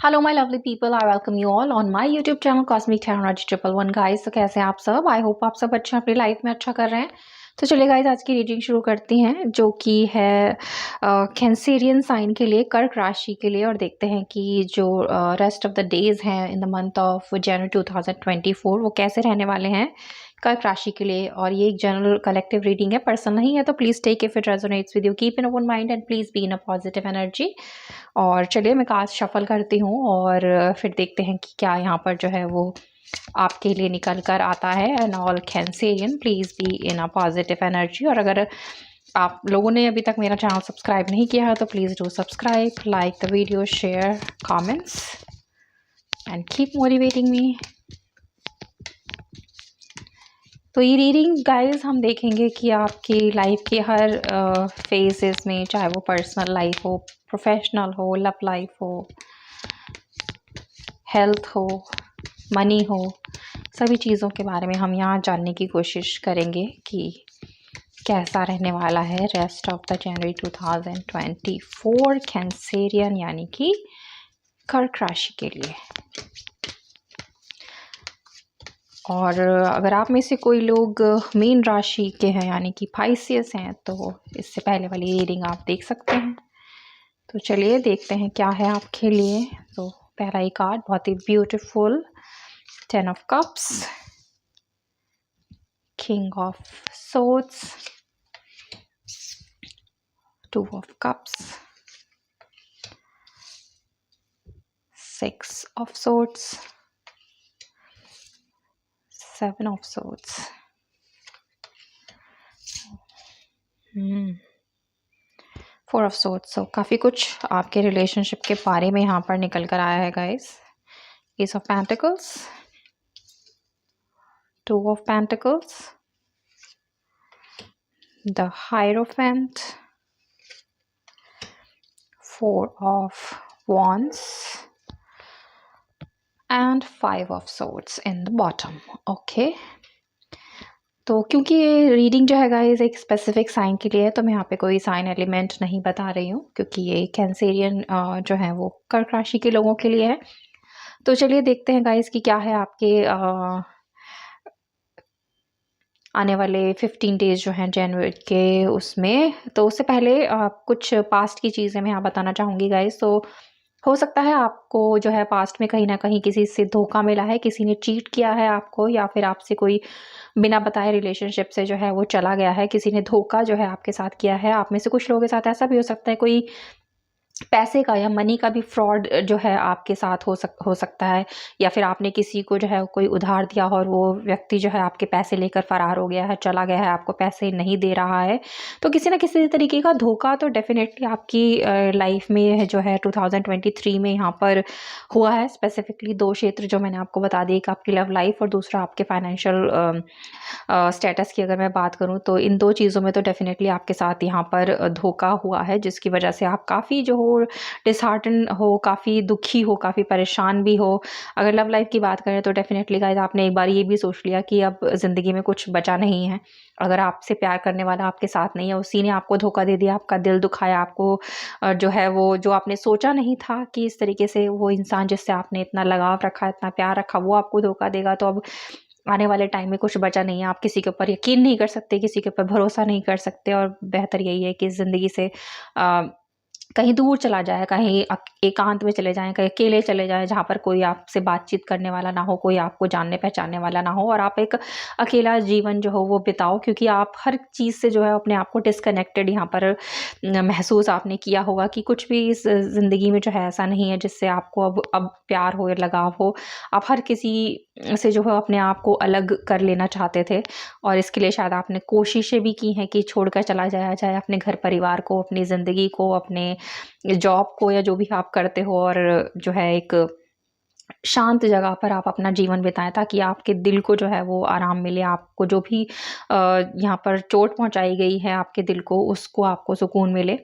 Hello my lovely people, I welcome you all on my YouTube channel cosmic technology 111 guys. तो कैसे हैं आप सब? आई होप आप सब अच्छा अपनी लाइफ में अच्छा कर रहे हैं। तो चलिए गाइस, आज की रीडिंग शुरू करती हैं, जो कि है कैंसेरियन साइन के लिए, कर्क राशि के लिए। और देखते हैं कि जो रेस्ट ऑफ द डेज हैं in the month of January 2024 वो कैसे रहने वाले हैं कर्क राशि के लिए। और ये एक जनरल कलेक्टिव रीडिंग है, पर्सनल नहीं है, तो please take if it resonates with you, keep in open mind and please be in a positive energy. और चलिए मैं कार्ड शफल करती हूँ और फिर देखते हैं कि क्या यहाँ पर जो है वो आपके लिए निकल कर आता है। And all Cancerian, please be in a positive energy. और अगर आप लोगों ने अभी तक मेरा चैनल सब्सक्राइब नहीं किया है तो please do subscribe, like the video, share, comments and keep motivating me. तो ये रीडिंग गाइस हम देखेंगे कि आपकी लाइफ के हर फेजेस में, चाहे वो पर्सनल लाइफ हो, प्रोफेशनल हो, लव लाइफ हो, हेल्थ हो, मनी हो, सभी चीज़ों के बारे में हम यहाँ जानने की कोशिश करेंगे कि कैसा रहने वाला है rest of the January 2024 Cancerian यानी कि कर्क राशि के लिए। और अगर आप में से कोई लोग मीन राशि के हैं यानी कि पाइसियस हैं तो इससे पहले वाली रीडिंग आप देख सकते हैं। तो चलिए देखते हैं क्या है आपके लिए। तो पहला ही कार्ड बहुत ही beautiful, 10 of cups, king of swords, 2 of cups, 6 of swords, 7 of swords, 4 of swords. So काफ़ी कुछ आपके रिलेशनशिप के बारे में यहाँ पर निकल कर आया है guys. S of pentacles, 2 of pentacles, the hierophant, 4 of wands and 5 of swords in the bottom. Okay. तो क्योंकि ये रीडिंग जो है गाइस एक स्पेसिफिक साइन के लिए है, तो मैं यहाँ पे कोई साइन एलिमेंट नहीं बता रही हूँ क्योंकि ये कैंसेरियन जो है वो कर्क राशि के लोगों के लिए है। तो चलिए देखते हैं गाइस कि क्या है आपके आने वाले 15 डेज जो हैं जनवरी के उसमें। तो उससे पहले कुछ पास्ट की चीज़ें मैं यहाँ बताना चाहूँगी गाइस। तो हो सकता है आपको जो है पास्ट में कहीं ना कहीं किसी से धोखा मिला है, किसी ने चीट किया है आपको, या फिर आपसे कोई बिना बताए रिलेशनशिप से जो है वो चला गया है, किसी ने धोखा जो है आपके साथ किया है। आप में से कुछ लोगों के साथ ऐसा भी हो सकता है कोई पैसे का या मनी का भी फ्रॉड जो है आपके साथ हो सकता है, या फिर आपने किसी को जो है कोई उधार दिया और वो व्यक्ति जो है आपके पैसे लेकर फरार हो गया है, चला गया है, आपको पैसे नहीं दे रहा है। तो किसी ना किसी तरीके का धोखा तो डेफिनेटली आपकी लाइफ में जो है 2023 में यहाँ पर हुआ है। स्पेसिफिकली 2 क्षेत्र जो मैंने आपको बता दिए, एक आपकी लव लाइफ और दूसरा आपके फाइनेंशियल स्टेटस की अगर मैं बात करूँ तो इन 2 चीज़ों में तो डेफिनेटली आपके साथ यहाँ पर धोखा हुआ है, जिसकी वजह से आप काफ़ी जो हो डिसहार्टन हो, काफ़ी दुखी हो, काफ़ी परेशान भी हो। अगर लव लाइफ की बात करें तो डेफिनेटली गाइस आपने एक बार ये भी सोच लिया कि अब ज़िंदगी में कुछ बचा नहीं है। अगर आपसे प्यार करने वाला आपके साथ नहीं है, उसी ने आपको धोखा दे दिया, आपका दिल दुखाया, आपको जो है वो जो आपने सोचा नहीं था कि इस तरीके से वो इंसान जिससे आपने इतना लगाव रखा, इतना प्यार रखा, वो आपको धोखा देगा। तो अब आने वाले टाइम में कुछ बचा नहीं है। आप किसी के ऊपर यकीन नहीं कर सकते, किसी के ऊपर भरोसा नहीं कर सकते, और बेहतर यही है कि ज़िंदगी से कहीं दूर चला जाए, कहीं एकांत में चले जाएं, कहीं अकेले चले जाएं, जहाँ पर कोई आपसे बातचीत करने वाला ना हो, कोई आपको जानने पहचानने वाला ना हो, और आप एक अकेला जीवन जो हो वो बिताओ। क्योंकि आप हर चीज़ से जो है अपने आप को डिस्कनेक्टेड यहाँ पर महसूस आपने किया होगा कि कुछ भी इस ज़िंदगी में जो है ऐसा नहीं है जिससे आपको अब प्यार हो या लगाव हो। आप हर किसी से जो है अपने आप को अलग कर लेना चाहते थे, और इसके लिए शायद आपने कोशिशें भी की हैं कि छोड़कर चला जाया जाए अपने घर परिवार को, अपनी ज़िंदगी को, अपने जॉब को, या जो भी आप करते हो, और जो है एक शांत जगह पर आप अपना जीवन बिताएं ताकि आपके दिल को जो है वो आराम मिले। आपको जो भी यहाँ पर चोट पहुंचाई गई है आपके दिल को, उसको आपको सुकून मिले।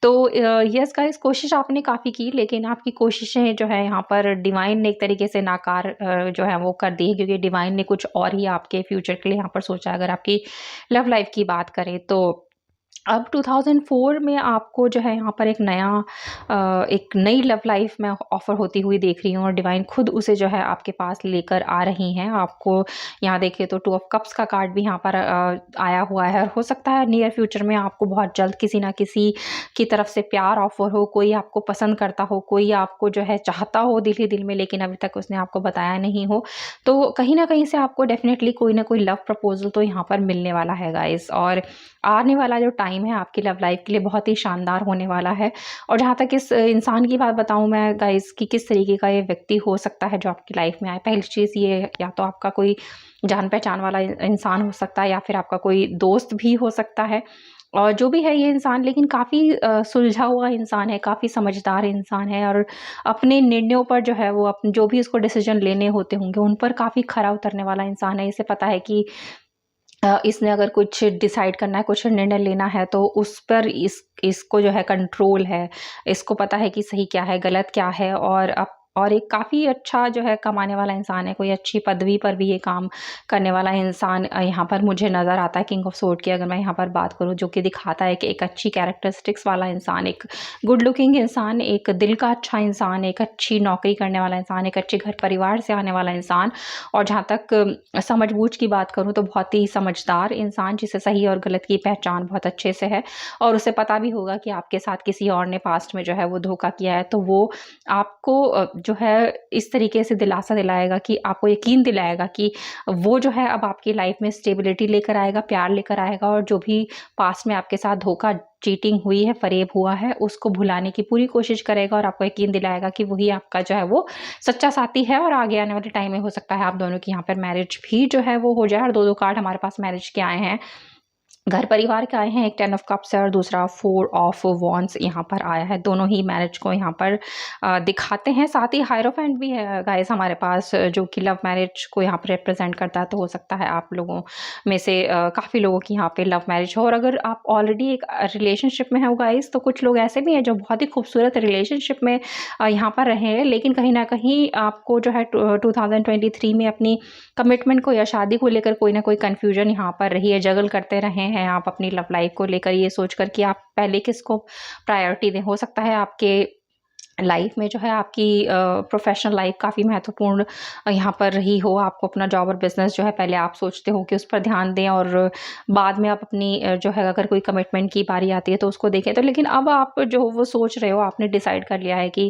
तो यस गाइस, कोशिश आपने काफ़ी की, लेकिन आपकी कोशिशें जो है यहाँ पर डिवाइन ने एक तरीके से नाकार जो है वो कर दी है, क्योंकि डिवाइन ने कुछ और ही आपके फ्यूचर के लिए यहाँ पर सोचा। अगर आपकी लव लाइफ की बात करें तो अब 2004 में आपको जो है यहाँ पर एक नई लव लाइफ मैं ऑफ़र होती हुई देख रही हूँ और डिवाइन खुद उसे जो है आपके पास लेकर आ रही हैं। आपको यहाँ देखिए तो 2 ऑफ कप्स का कार्ड भी यहाँ पर आया हुआ है, और हो सकता है नियर फ्यूचर में आपको बहुत जल्द किसी न किसी की तरफ से प्यार ऑफ़र हो, कोई आपको पसंद करता हो, कोई आपको जो है चाहता हो दिल ही दिल में, लेकिन अभी तक उसने आपको बताया नहीं हो। तो कहीं न कहीं से आपको डेफ़िनेटली कोई न कोई लव प्रपोज़ल तो यहाँ पर मिलने वाला है गाइज़, और आने वाला जो टाइम है आपकी लव लाइफ के लिए बहुत ही शानदार होने वाला है। और जहाँ तक इस इंसान की बात बताऊँ मैं गाइज़ कि किस तरीके का ये व्यक्ति हो सकता है जो आपकी लाइफ में आए। पहली चीज़ ये, या तो आपका कोई जान-पहचान वाला इंसान हो सकता है, या फिर आपका कोई दोस्त भी हो सकता है। और जो भी है ये इंसान, लेकिन काफ़ी सुलझा हुआ इंसान है, काफ़ी समझदार इंसान है, और अपने निर्णयों पर जो है वो जो भी उसको डिसीज़न लेने होते होंगे उन पर काफ़ी खरा उतरने वाला इंसान है। इसे पता है कि इसने अगर कुछ डिसाइड करना है, कुछ निर्णय लेना है, तो उस पर इसको जो है कंट्रोल है। इसको पता है कि सही क्या है, गलत क्या है, और एक काफ़ी अच्छा जो है कमाने वाला इंसान है, कोई अच्छी पदवी पर भी ये काम करने वाला इंसान यहाँ पर मुझे नज़र आता है। किंग ऑफ सोर्ड की अगर मैं यहाँ पर बात करूँ, जो कि दिखाता है कि एक अच्छी कैरेक्टरिस्टिक्स वाला इंसान, एक गुड लुकिंग इंसान, एक दिल का अच्छा इंसान, एक अच्छी नौकरी करने वाला इंसान, एक अच्छे घर परिवार से आने वाला इंसान, और जहाँ तक समझ-बूझ की बात करूँ तो बहुत ही समझदार इंसान, जिसे सही और गलत की पहचान बहुत अच्छे से है, और उसे पता भी होगा कि आपके साथ किसी और ने पास्ट में जो है वो धोखा किया है। तो वो आपको जो है इस तरीके से दिलासा दिलाएगा, कि आपको यकीन दिलाएगा कि वो जो है अब आपकी लाइफ में स्टेबिलिटी लेकर आएगा, प्यार लेकर आएगा, और जो भी पास्ट में आपके साथ धोखा, चीटिंग हुई है, फ़रेब हुआ है, उसको भुलाने की पूरी कोशिश करेगा, और आपको यकीन दिलाएगा कि वही आपका जो है वो सच्चा साथी है। और आगे आने वाले टाइम में हो सकता है आप दोनों की यहाँ पर मैरिज भी जो है वो हो जाए। और 2-2 कार्ड हमारे पास मैरिज के आए हैं, घर परिवार के आए हैं। एक 10 ऑफ कप्स है और दूसरा 4 ऑफ वॉन्ड्स यहाँ पर आया है। दोनों ही मैरिज को यहाँ पर दिखाते हैं। साथ ही हायरोफेंट भी है गाइस हमारे पास, जो कि लव मैरिज को यहाँ पर रिप्रेजेंट करता है। तो हो सकता है आप लोगों में से काफ़ी लोगों की यहाँ पे लव मैरिज हो, और अगर आप ऑलरेडी एक रिलेशनशिप में हो गाइस, तो कुछ लोग ऐसे भी हैं जो बहुत ही खूबसूरत रिलेशनशिप में यहाँ पर रहे हैं, लेकिन कहीं न कहीं आपको जो है 2023 में अपनी कमिटमेंट को या शादी को लेकर कोई ना कोई कन्फ्यूजन यहाँ पर रही है, जगल करते रहे हैं आप अपनी लव लाइफ को लेकर, ये सोचकर कि आप पहले किसको प्रायोरिटी दें। हो सकता है आपके लाइफ में जो है आपकी प्रोफेशनल लाइफ काफ़ी महत्वपूर्ण यहाँ पर रही हो। आपको अपना जॉब और बिज़नेस जो है पहले आप सोचते हो कि उस पर ध्यान दें, और बाद में आप अपनी जो है अगर कोई कमिटमेंट की बारी आती है तो उसको देखें। तो लेकिन अब आप जो वो सोच रहे हो, आपने डिसाइड कर लिया है कि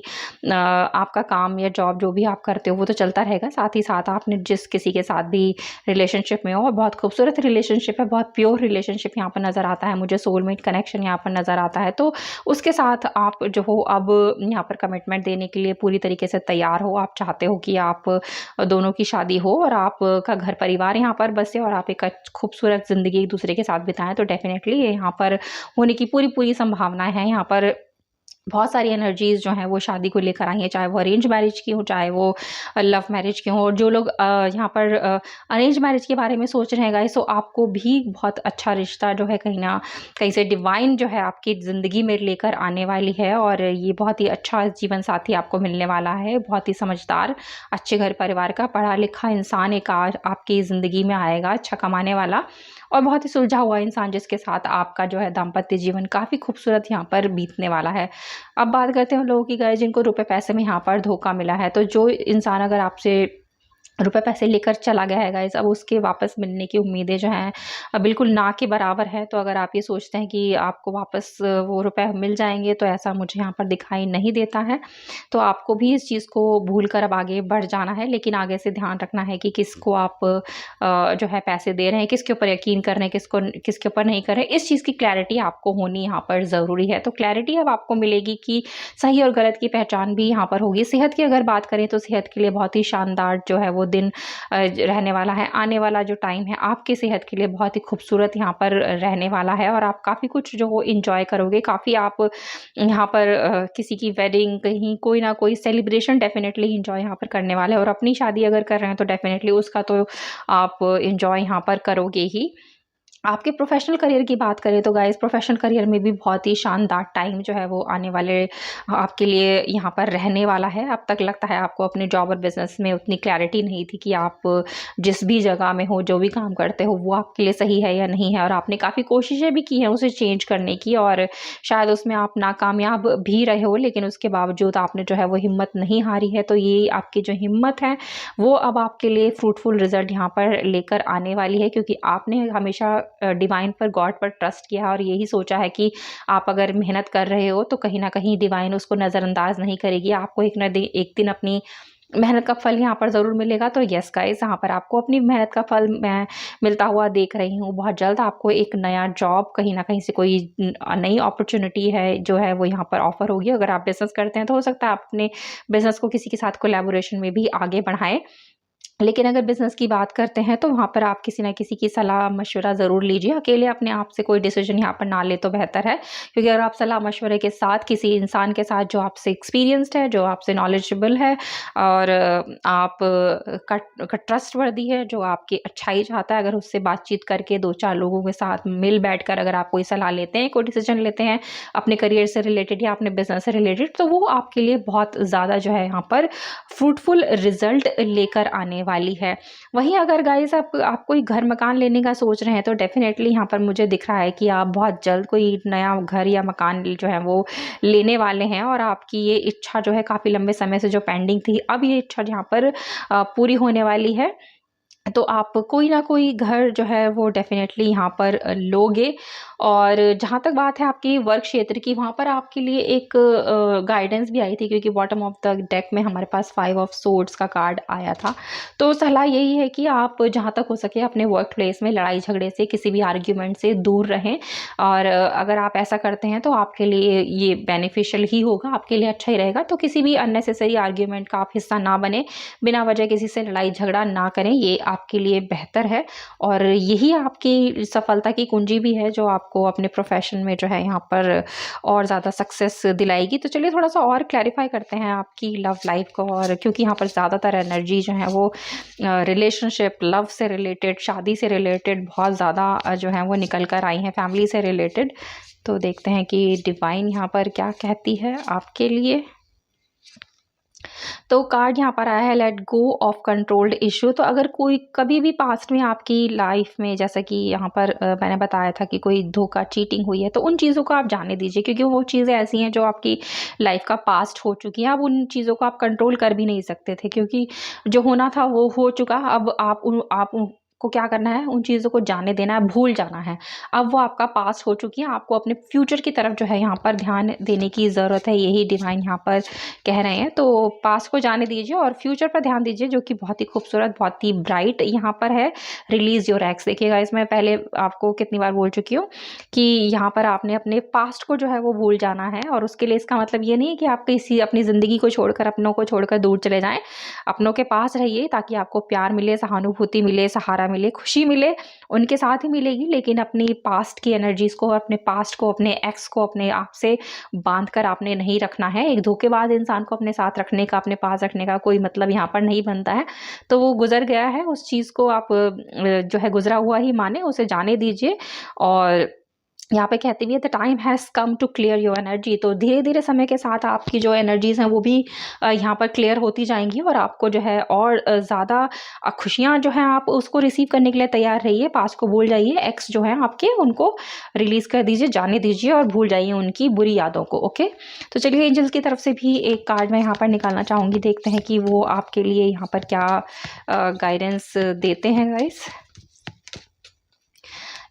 आपका काम या जॉब जो भी आप करते हो वो तो चलता रहेगा, साथ ही साथ आपने जिस किसी के साथ भी रिलेशनशिप में हो, और बहुत खूबसूरत रिलेशनशिप है, बहुत प्योर रिलेशनशिप यहाँ पर नज़र आता है मुझे, सोलमेट कनेक्शन यहाँ पर नज़र आता है। तो उसके साथ आप जो हो अब यहाँ पर कमिटमेंट देने के लिए पूरी तरीके से तैयार हो। आप चाहते हो कि आप दोनों की शादी हो और आपका घर परिवार यहाँ पर बसे, और आप एक खूबसूरत ज़िंदगी एक दूसरे के साथ बिताएं। तो डेफिनेटली ये यहाँ पर होने की पूरी संभावनाएं हैं। यहाँ पर बहुत सारी एनर्जीज़ जो हैं वो शादी को लेकर आई हैं, चाहे वो अरेंज मैरिज की हो, चाहे वो लव मैरिज की हो। और जो लोग यहाँ पर अरेंज मैरिज के बारे में सोच रहे हैं गाइस, तो आपको भी बहुत अच्छा रिश्ता जो है कहीं न कहीं से डिवाइन जो है आपकी ज़िंदगी में लेकर आने वाली है, और ये बहुत ही अच्छा जीवन साथी आपको मिलने वाला है। बहुत ही समझदार, अच्छे घर परिवार का पढ़ा लिखा इंसान एक आपकी ज़िंदगी में आएगा, अच्छा कमाने वाला, और बहुत ही सुलझा हुआ इंसान, जिसके साथ आपका जो है दाम्पत्य जीवन काफ़ी खूबसूरत यहाँ पर बीतने वाला है। अब बात करते हैं उन लोगों की गाइस जिनको रुपए पैसे में यहाँ पर धोखा मिला है। तो जो इंसान अगर आपसे रुपए पैसे लेकर चला गया है गाइस, अब उसके वापस मिलने की उम्मीदें जो हैं बिल्कुल ना के बराबर है। तो अगर आप ये सोचते हैं कि आपको वापस वो रुपए मिल जाएँगे, तो ऐसा मुझे यहाँ पर दिखाई नहीं देता है। तो आपको भी इस चीज़ को भूल कर अब आगे बढ़ जाना है, लेकिन आगे से ध्यान रखना है कि किसको आप जो है पैसे दे रहे हैं, किसके ऊपर यकीन कर रहे हैं, किसके ऊपर नहीं कर रहे हैं। इस चीज़ की क्लैरिटी आपको होनी यहाँ पर ज़रूरी है। तो क्लैरिटी अब आपको मिलेगी कि सही और गलत की पहचान भी यहाँ पर होगी। सेहत की अगर बात करें, तो सेहत के लिए बहुत ही शानदार जो है वो दिन रहने वाला है। आने वाला जो टाइम है आपकी सेहत के लिए बहुत ही खूबसूरत यहाँ पर रहने वाला है, और आप काफ़ी कुछ जो वो एंजॉय करोगे। काफ़ी आप यहाँ पर किसी की वेडिंग, कहीं कोई ना कोई सेलिब्रेशन डेफिनेटली एंजॉय यहाँ पर करने वाले हैं, और अपनी शादी अगर कर रहे हैं तो डेफिनेटली उसका तो आप एंजॉय यहाँ पर करोगे ही। आपके प्रोफेशनल करियर की बात करें तो गाइस प्रोफेशनल करियर में भी बहुत ही शानदार टाइम जो है वो आने वाले आपके लिए यहाँ पर रहने वाला है। अब तक लगता है आपको अपने जॉब और बिजनेस में उतनी क्लैरिटी नहीं थी कि आप जिस भी जगह में हो, जो भी काम करते हो, वो आपके लिए सही है या नहीं है, और आपने काफ़ी कोशिशें भी की हैं उसे चेंज करने की, और शायद उसमें आप नाकामयाब भी रहे हो, लेकिन उसके बावजूद आपने जो है वो हिम्मत नहीं हारी है। तो ये आपकी जो हिम्मत है वो अब आपके लिए फ्रूटफुल रिजल्ट यहाँ पर लेकर आने वाली है, क्योंकि आपने हमेशा डिवाइन पर, गॉड पर ट्रस्ट किया और यही सोचा है कि आप अगर मेहनत कर रहे हो तो कहीं ना कहीं डिवाइन उसको नज़रअंदाज नहीं करेगी। आपको एक दिन अपनी मेहनत का फल यहाँ पर ज़रूर मिलेगा। तो यस गाइस, यहाँ पर आपको अपनी मेहनत का फल मैं मिलता हुआ देख रही हूँ। बहुत जल्द आपको एक नया जॉब, कहीं ना कहीं से कोई नई अपॉर्चुनिटी है जो है वो यहाँ पर ऑफर होगी। अगर आप बिजनेस करते हैं तो हो सकता है आप अपने बिजनेस को किसी के साथ कोलैबोरेशन में भी आगे बढ़ाएं। लेकिन अगर बिज़नेस की बात करते हैं तो वहाँ पर आप किसी न किसी की सलाह-मशवरा ज़रूर लीजिए। अकेले अपने आप से कोई डिसीज़न यहाँ पर ना ले तो बेहतर है, क्योंकि अगर आप सलाह-मशवरे के साथ किसी इंसान के साथ जो आपसे एक्सपीरियंस्ड है, जो आपसे नॉलेजेबल है और आप का ट्रस्टवर्दी है, जो आपकी अच्छाई चाहता है, अगर उससे बातचीत करके 2-4 लोगों के साथ मिल बैठकर अगर आप कोई सलाह लेते हैं, कोई डिसीज़न लेते हैं अपने करियर से रिलेटेड या अपने बिज़नेस से रिलेटेड, तो वो आपके लिए बहुत ज़्यादा जो है यहाँ पर फ्रूटफुल रिज़ल्ट लेकर आने वाली है। वहीं अगर गाइस आप कोई घर मकान लेने का सोच रहे हैं तो डेफ़िनेटली यहाँ पर मुझे दिख रहा है कि आप बहुत जल्द कोई नया घर या मकान जो है वो लेने वाले हैं, और आपकी ये इच्छा जो है काफ़ी लंबे समय से जो पेंडिंग थी, अब ये इच्छा यहाँ पर पूरी होने वाली है। तो आप कोई ना कोई घर जो है वो डेफ़िनेटली यहाँ पर लोगे। और जहाँ तक बात है आपकी वर्क क्षेत्र की, वहाँ पर आपके लिए एक गाइडेंस भी आई थी, क्योंकि बॉटम ऑफ द डेक में हमारे पास 5 ऑफ सोर्ड्स का कार्ड आया था। तो सलाह यही है कि आप जहाँ तक हो सके अपने वर्क प्लेस में लड़ाई झगड़े से, किसी भी आर्ग्यूमेंट से दूर रहें, और अगर आप ऐसा करते हैं तो आपके लिए ये बेनिफिशियल ही होगा, आपके लिए अच्छा ही रहेगा। तो किसी भी अननेसेसरी आर्ग्यूमेंट का आप हिस्सा ना बने, बिना वजह किसी से लड़ाई झगड़ा ना करें, ये आपके लिए बेहतर है। और यही आपकी सफलता की कुंजी भी है, जो आपको अपने प्रोफेशन में जो है यहाँ पर और ज़्यादा सक्सेस दिलाएगी। तो चलिए थोड़ा सा और क्लैरिफाई करते हैं आपकी लव लाइफ को, और क्योंकि यहाँ पर ज़्यादातर एनर्जी जो है वो रिलेशनशिप, लव से रिलेटेड, शादी से रिलेटेड बहुत ज़्यादा जो है वो निकल कर आई हैं, फैमिली से रिलेटेड। तो देखते हैं कि डिवाइन यहाँ पर क्या कहती है आपके लिए। तो कार्ड यहाँ पर आया है let go of controlled issue. तो अगर कोई कभी भी पास्ट में आपकी लाइफ में, जैसा कि यहाँ पर मैंने बताया था कि कोई धोखा, चीटिंग हुई है, तो उन चीज़ों को आप जाने दीजिए, क्योंकि वो चीज़ें ऐसी हैं जो आपकी लाइफ का पास्ट हो चुकी हैं। अब उन चीज़ों को आप कंट्रोल कर भी नहीं सकते थे, क्योंकि जो होना था वो हो चुका। अब आप को क्या करना है, उन चीज़ों को जाने देना है, भूल जाना है। अब वो आपका पास्ट हो चुकी है, आपको अपने फ्यूचर की तरफ जो है यहाँ पर ध्यान देने की ज़रूरत है, यही डिवाइन यहाँ पर कह रहे हैं। तो पास्ट को जाने दीजिए और फ्यूचर पर ध्यान दीजिए, जो कि बहुत ही खूबसूरत, बहुत ही ब्राइट यहाँ पर है। Release your x. देखिएगा, इसमें पहले आपको कितनी बार बोल चुकी हूँ कि यहाँ पर आपने अपने पास्ट को जो है वो भूल जाना है, और उसके लिए इसका मतलब ये नहीं है कि आप किसी अपनी ज़िंदगी को छोड़कर, अपनों को छोड़कर दूर चले जाएँ। अपनों के पास रहिए, ताकि आपको प्यार मिले, सहानुभूति मिले, सहारा मिले, खुशी मिले, उनके साथ ही मिलेगी। लेकिन अपनी पास्ट की एनर्जीज़ को, अपने पास्ट को, अपने एक्स को अपने आप से बांध कर आपने नहीं रखना है। एक धोखेबाज इंसान को अपने साथ रखने का, अपने पास रखने का कोई मतलब यहाँ पर नहीं बनता है। तो वो गुजर गया है, उस चीज़ को आप जो है गुजरा हुआ ही माने, उसे जाने दीजिए। और यहाँ पे कहती भी है the time has come to clear your energy. तो धीरे धीरे समय के साथ आपकी जो एनर्जीज़ हैं वो भी यहाँ पर क्लियर होती जाएंगी, और आपको जो है और ज़्यादा खुशियाँ जो हैं आप उसको रिसीव करने के लिए तैयार रहिए। पास्ट को भूल जाइए, एक्स जो हैं आपके उनको रिलीज़ कर दीजिए, जाने दीजिए, और भूल जाइए उनकी बुरी यादों को। ओके, तो चलिए एंजल्स की तरफ से भी एक कार्ड मैं यहाँ पर निकालना चाहूँगी, देखते हैं कि वो आपके लिए यहाँ पर क्या गाइडेंस देते हैं गाइस।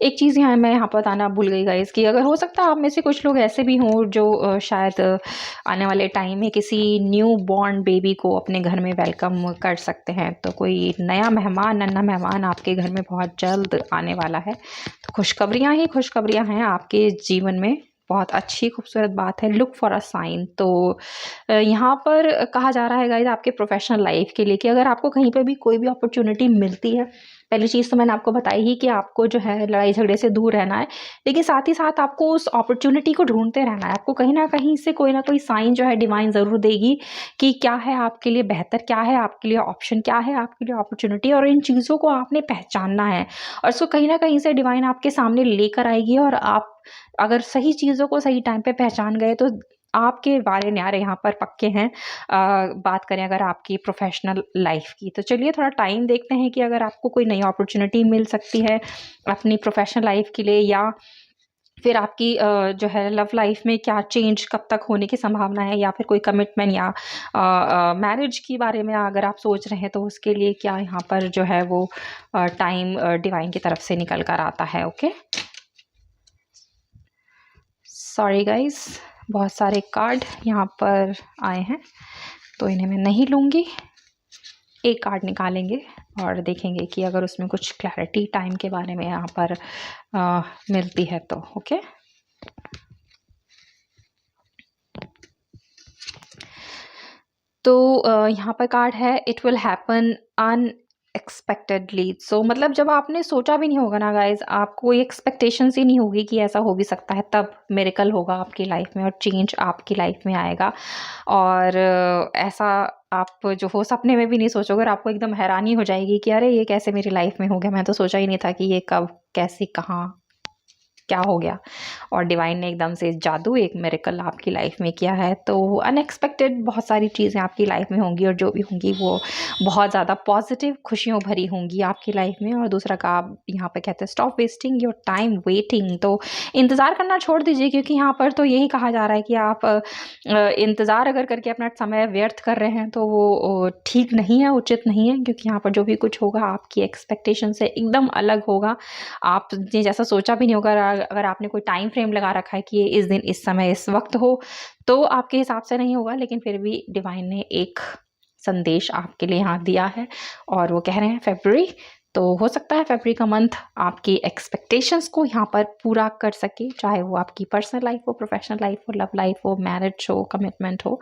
एक चीज़ मैं यहाँ बताना भूल गई गाइस, कि अगर हो सकता है आप में से कुछ लोग ऐसे भी हों जो शायद आने वाले टाइम में किसी न्यू बॉर्न बेबी को अपने घर में वेलकम कर सकते हैं। तो कोई नया मेहमान, नन्हा मेहमान आपके घर में बहुत जल्द आने वाला है। तो खुशखबरियाँ ही खुशखबरियाँ हैं आपके जीवन में, बहुत अच्छी खूबसूरत बात है। Look for a sign. तो यहाँ पर कहा जा रहा है गाइस आपके प्रोफेशनल लाइफ के लिए, कि अगर आपको कहीं पे भी कोई भी अपॉर्चुनिटी मिलती है पहली चीज़ तो मैंने आपको बताई ही कि आपको जो है लड़ाई झगड़े से दूर रहना है, लेकिन साथ ही साथ आपको उस अपॉर्च्युनिटी को ढूँढते रहना है। आपको कहीं न कहीं से कोई न कोई साइन जो है डिवाइन ज़रूर देगी कि क्या है आपके लिए बेहतर, क्या है आपके लिए ऑप्शन, क्या है आपके लिए अपॉर्च्युनिटी, और इन चीज़ों को आपने पहचानना है और उसको कहीं न कहीं से डिवाइन आपके सामने लेकर आएगी। और आप अगर सही चीज़ों को सही टाइम पे पहचान गए तो आपके वारे न्यारे यहाँ पर पक्के हैं। बात करें अगर आपकी प्रोफ़ेशनल लाइफ़ की, तो चलिए थोड़ा टाइम देखते हैं कि अगर आपको कोई नई अपॉर्च्युनिटी मिल सकती है अपनी प्रोफ़ेशनल लाइफ़ के लिए, या फिर आपकी जो है लव लाइफ़ में क्या चेंज कब तक होने की संभावना है, या फिर कोई कमिटमेंट या मैरिज के बारे में अगर आप सोच रहे हैं तो उसके लिए क्या यहाँ पर जो है वो टाइम डिवाइन की तरफ से निकल कर आता है। ओके, सॉरी गाइस, बहुत सारे कार्ड यहाँ पर आए हैं तो इन्हें मैं नहीं लूँगी। एक कार्ड निकालेंगे और देखेंगे कि अगर उसमें कुछ क्लैरिटी टाइम के बारे में यहाँ पर मिलती है तो। ओके, तो यहाँ पर कार्ड है, इट विल हैपन अनएक्सपेक्टेडली। सो मतलब जब आपने सोचा भी नहीं होगा ना गाइज, आपको कोई एक्सपेक्टेशंस ही नहीं होगी कि ऐसा हो भी सकता है, तब मिरेकल होगा आपकी लाइफ में और चेंज आपकी लाइफ में आएगा। और ऐसा आप जो हो सपने में भी नहीं सोचोगे और आपको एकदम हैरानी हो जाएगी कि अरे ये कैसे मेरी लाइफ में हो गया, मैं तो सोचा ही नहीं था कि ये कब कैसे कहाँ क्या हो गया। और डिवाइन ने एकदम से जादू, एक मिरेकल आपकी लाइफ में किया है। तो अनएक्सपेक्टेड बहुत सारी चीज़ें आपकी लाइफ में होंगी और जो भी होंगी वो बहुत ज़्यादा पॉजिटिव खुशियों भरी होंगी आपकी लाइफ में। और दूसरा का आप यहाँ पे कहते हैं stop wasting your time waiting, तो इंतज़ार करना छोड़ दीजिए, क्योंकि यहाँ पर तो यही कहा जा रहा है कि आप इंतज़ार अगर करके अपना समय व्यर्थ कर रहे हैं तो वो ठीक नहीं है, उचित नहीं है, क्योंकि यहाँ पर जो भी कुछ होगा आपकी एक्सपेक्टेशन से एकदम अलग होगा। आपने जैसा सोचा भी नहीं होगा। अगर आपने कोई टाइम फ्रेम लगा रखा है कि ये इस दिन इस समय इस वक्त हो, तो आपके हिसाब से नहीं होगा, लेकिन फिर भी डिवाइन ने एक संदेश आपके लिए यहाँ दिया है और वो कह रहे हैं फरवरी। तो हो सकता है फरवरी का मंथ आपकी एक्सपेक्टेशंस को यहाँ पर पूरा कर सके, चाहे वो आपकी पर्सनल लाइफ हो, प्रोफेशनल लाइफ हो, लव लाइफ हो, मैरिज हो, कमिटमेंट हो।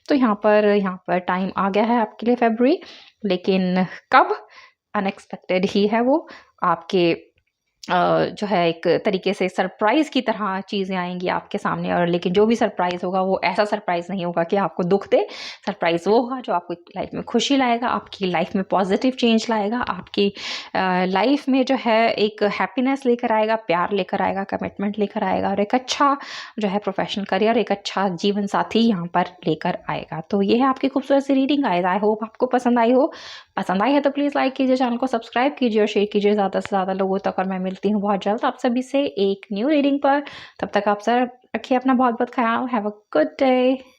तो यहाँ पर टाइम आ गया है आपके लिए फरवरी, लेकिन कब, अनएक्सपेक्टेड ही है वो। आपके जो है एक तरीके से सरप्राइज़ की तरह चीज़ें आएँगी आपके सामने, और लेकिन जो भी सरप्राइज़ होगा वो ऐसा सरप्राइज़ नहीं होगा कि आपको दुःख दे। सरप्राइज़ वो होगा जो आपको लाइफ में खुशी लाएगा, आपकी लाइफ में पॉजिटिव चेंज लाएगा, आपकी लाइफ में जो है एक हैप्पीनेस लेकर आएगा, प्यार लेकर आएगा, कमिटमेंट लेकर आएगा, और एक अच्छा जो है प्रोफेशनल करियर, एक अच्छा जीवन साथी यहाँ पर लेकर आएगा। तो ये है आपकी खूबसूरत सी रीडिंग गाइस। आई होप आपको पसंद आई हो। पसंद आई है तो प्लीज़ लाइक कीजिए, चैनल को सब्सक्राइब कीजिए और शेयर कीजिए ज़्यादा से ज़्यादा लोगों तक। और मैं मिलती हूँ बहुत जल्द आप सभी से एक न्यू रीडिंग पर। तब तक आप सब रखिए अपना बहुत बहुत ख्याल। Have a good day.